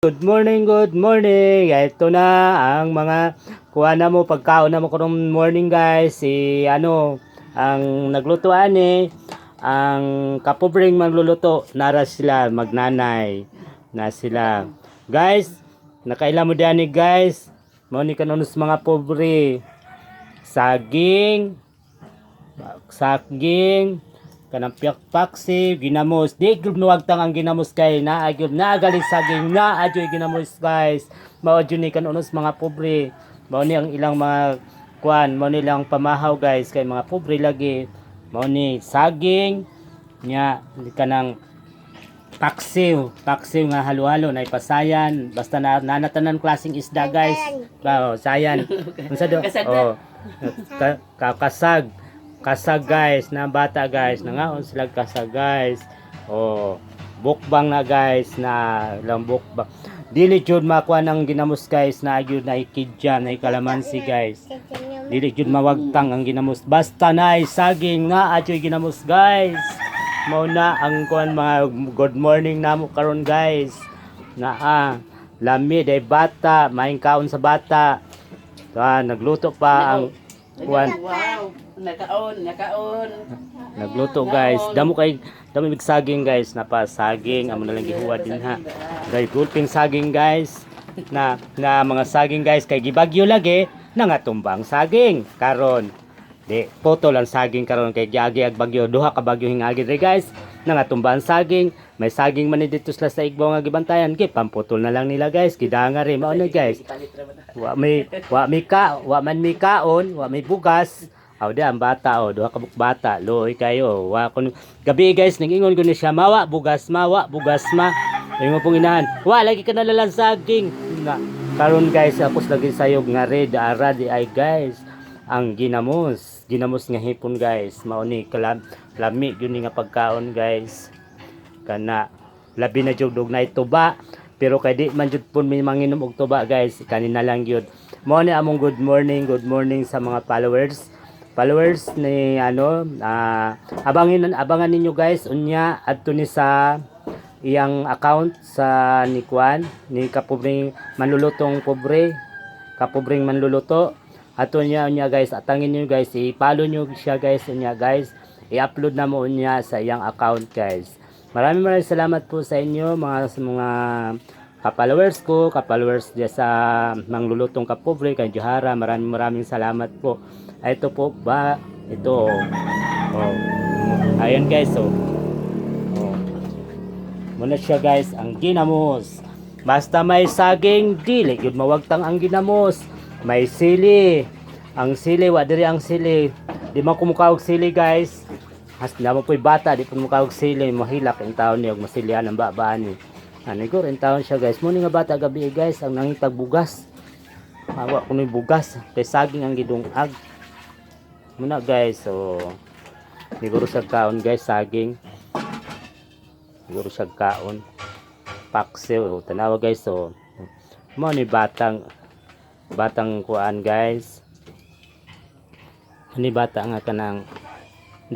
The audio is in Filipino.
Good morning, good morning. Ito na ang mga kuha na mo, pagkaon na mo karong morning guys. Ang naglutuan ang kapubring magluluto. Nara sila, magnanay na sila. Guys, nakailan mo diyan guys. Mao ni kanunos mga pobre. Saging, kanang paksi, ginamos. Di gud nuwagtang ang ginamos kay naagyob naagaling saging na adyoy ginamos guys. Mao jud ni kanunos mga pobre. Mao ni ang ilang mga kuan, mao ni lang pamahaw guys kay mga pobre lagi. Mao ni saging nya kanang paksiw nga halo-halo na ipasayan basta nanatanan klaseng isda guys. Sayan. Unsa do? Kasag guys na bata guys nangaon sila kasag guys. Bukbang na guys na lang bukbang. Dili jud makuha ng ginamos guys na gyud na ikidya na kalamansi guys. Dili jud mawagtang ang ginamos basta na saging na adyoy ginamos guys. Mao na ang kuan mga good morning namo karon guys. Lami day bata, maing kaon sa bata. Nagluto pa ang kuan. Wow, nakaon. Nagluto guys. Damo big saging guys, napa saging amo na lang gihuwad din ha. Dai gulping saging guys. Na mga saging guys kay gibagyo lagi nangatumbang saging karon. Di poto lang saging karon kay giagi ag bagyo, duha ka bagyo hingagi dre guys. Nangatumbang saging, may saging man dito sa igbo nga gibantayan kay pamputol na lang nila guys. Kidanga rin mao na guys. Wa man mi kaon, wa may bugas. Di ang bata duha ka bata, loy kayo. Wa kun gabi guys ningingon ko ni siya mawa bugas ma. Ingon pong inahan. Wa lagi ka nalalang saging. Karon guys apos lagi sayog nga red ara di ay guys. Ang ginamos nga hipon guys. Mao ni lami gyud nga pagkaon guys. Kana labi na jud na tuba. Pero kay di man jud pun may manginom og tuba guys. Kanina lang gyud. Mao ni among good morning sa mga followers ni abangan ninyo guys unya adto ni sa iyang account sa ni kapubring manlulutong kapubring manluluto ato niya guys, atangin niyo guys, i-follow niyo siya guys unya guys, i-upload na mo niya sa iyang account guys. Maraming salamat po sa inyo mga ka-followers diya sa manglulutong kapobre kay Johara. Maraming salamat po. Ito po ba ito ayan guys muna siya guys ang ginamos. Basta may saging dili gyud mawagtang ang ginamos. May sili. Ang sili wa diri ang sili. Di man kumukawog sili guys. Has namo poy bata di pud mukawog sili mahilak ang taon niya og masilian ang babaan ni. Igor ang taon siya guys. Mo ni nga bata gabi guys ang nangitag bugas. Hawa kuno bugas kay saging ang gidungag. Muna guys siguro sa kaon guys saging. Siguro sa kaon. Paksiw tanawa guys mo ni batang kuan guys. Ani bata nga kanang